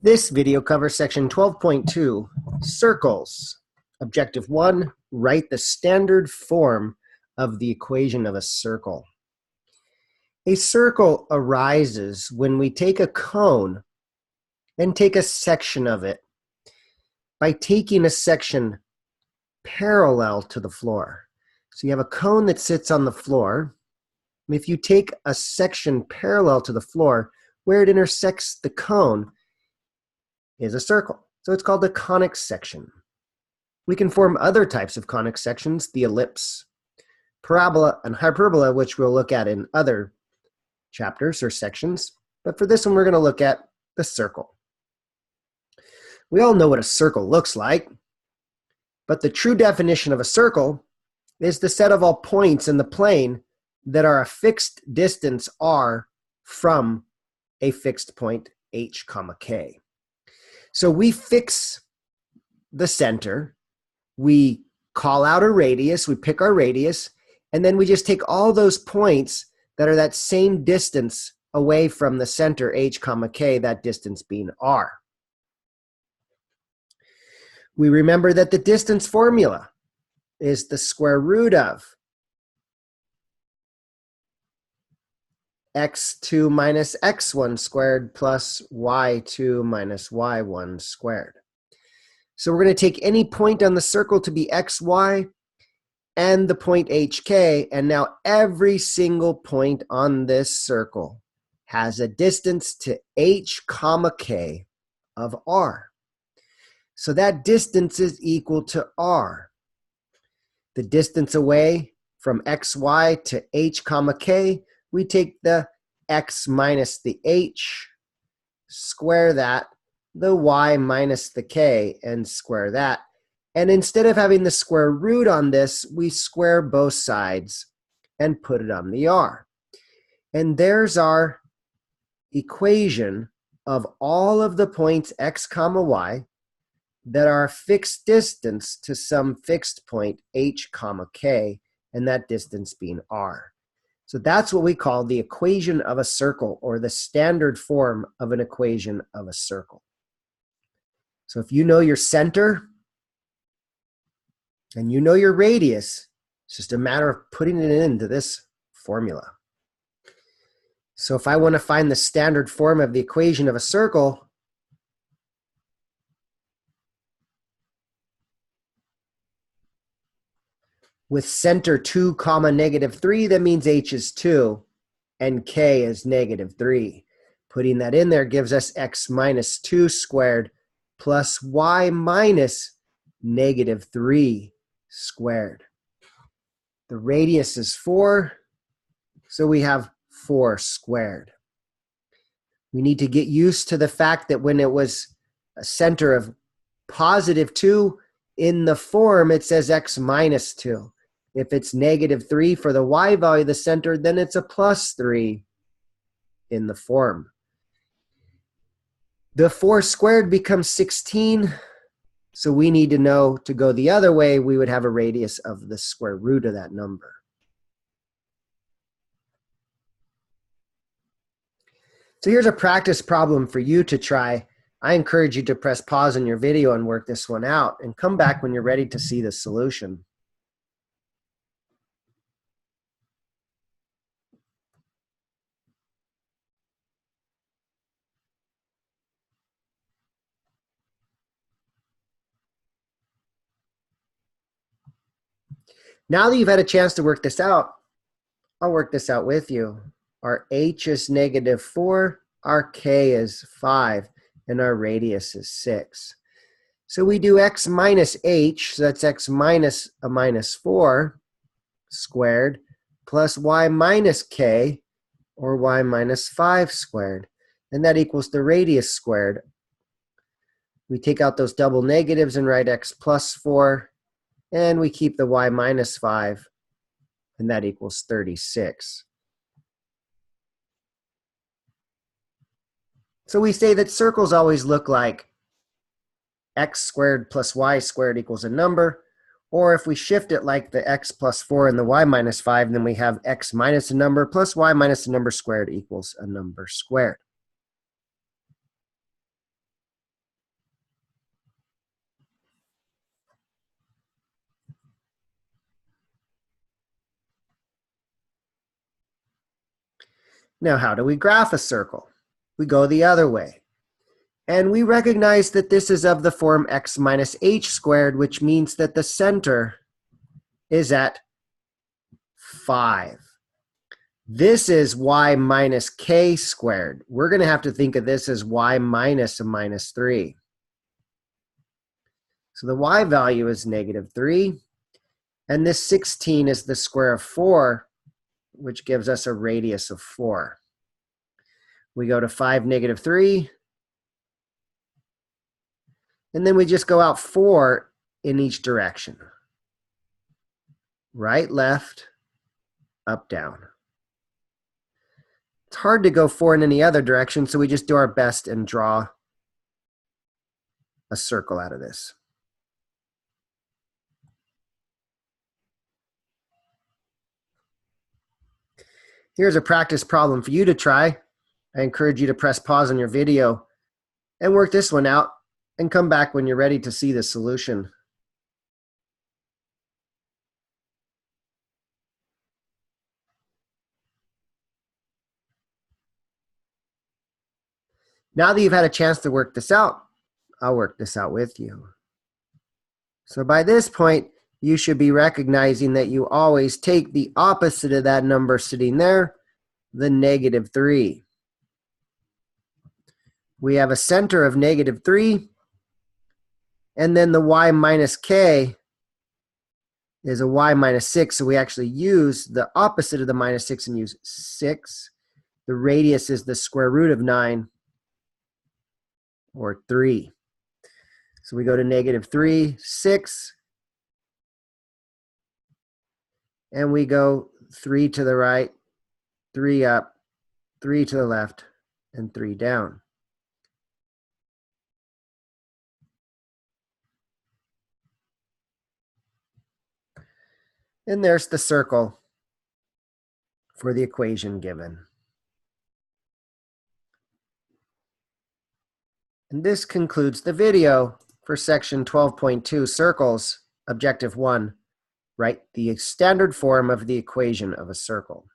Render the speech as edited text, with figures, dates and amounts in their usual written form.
This video covers section 12.2, circles. Objective 1, write the standard form of the equation of a circle. A circle arises when we take a cone and take a section of it by taking a section parallel to the floor. So you have a cone that sits on the floor. If you take a section parallel to the floor, where it intersects the cone is a circle. So it's called a conic section. We can form other types of conic sections, the ellipse, parabola, and hyperbola, which we'll look at in other chapters or sections. But for this one, we're going to look at the circle. We all know what a circle looks like, but the true definition of a circle is the set of all points in the plane that are a fixed distance r from a fixed point h, k. So we fix the center, we call out a radius, we pick our radius, and then we just take all those points that are that same distance away from the center h, k, that distance being r. We remember that the distance formula is the square root of x2 minus x1 squared plus y2 minus y1 squared. So we're going to take any point on the circle to be xy and the point hk, and now every single point on this circle has a distance to h, k of r. So that distance is equal to r. The distance away from xy to h, k, we take the x minus the h, square that, the y minus the k, and square that. And instead of having the square root on this, we square both sides and put it on the r. And there's our equation of all of the points x, y that are a fixed distance to some fixed point h, k, and that distance being r. So that's what we call the equation of a circle, or the standard form of an equation of a circle. So if you know your center and you know your radius, it's just a matter of putting it into this formula. So if I want to find the standard form of the equation of a circle, with center 2, negative 3, that means h is 2 and k is negative 3. Putting that in there gives us x minus 2 squared plus y minus negative 3 squared. The radius is 4, so we have 4 squared. We need to get used to the fact that when it was a center of positive 2, in the form it says x minus 2. If it's negative 3 for the y value of the center, then it's a plus 3 in the form. The 4 squared becomes 16, so we need to know to go the other way, we would have a radius of the square root of that number. So here's a practice problem for you to try. I encourage you to press pause on your video and work this one out, and come back when you're ready to see the solution. Now that you've had a chance to work this out, I'll work this out with you. Our h is negative 4, our k is 5, and our radius is 6. So we do x minus h, so that's x minus a minus 4 squared, plus y minus k, or y minus 5 squared. And that equals the radius squared. We take out those double negatives and write x plus 4, and we keep the y minus 5, and that equals 36. So we say that circles always look like x squared plus y squared equals a number, or if we shift it like the x plus 4 and the y minus 5, then we have x minus a number plus y minus a number squared equals a number squared. Now, how do we graph a circle? We go the other way. And we recognize that this is of the form x minus h squared, which means that the center is at 5. This is y minus k squared. We're going to have to think of this as y minus a minus 3. So the y value is negative 3. And this 16 is the square of 4, which gives us a radius of 4. We go to 5, negative 3. And then we just go out 4 in each direction. Right, left, up, down. It's hard to go 4 in any other direction, so we just do our best and draw a circle out of this. Here's a practice problem for you to try. I encourage you to press pause on your video and work this one out and come back when you're ready to see the solution. Now that you've had a chance to work this out, I'll work this out with you. So by this point, you should be recognizing that you always take the opposite of that number sitting there, the negative 3. We have a center of negative 3, and then the y minus k is a y minus 6, so we actually use the opposite of the minus 6 and use 6. The radius is the square root of 9, or 3. So we go to negative 3, 6, and we go 3 to the right, 3 up, 3 to the left, and 3 down. And there's the circle for the equation given. And this concludes the video for section 12.2, circles, objective 1. Write the standard form of the equation of a circle.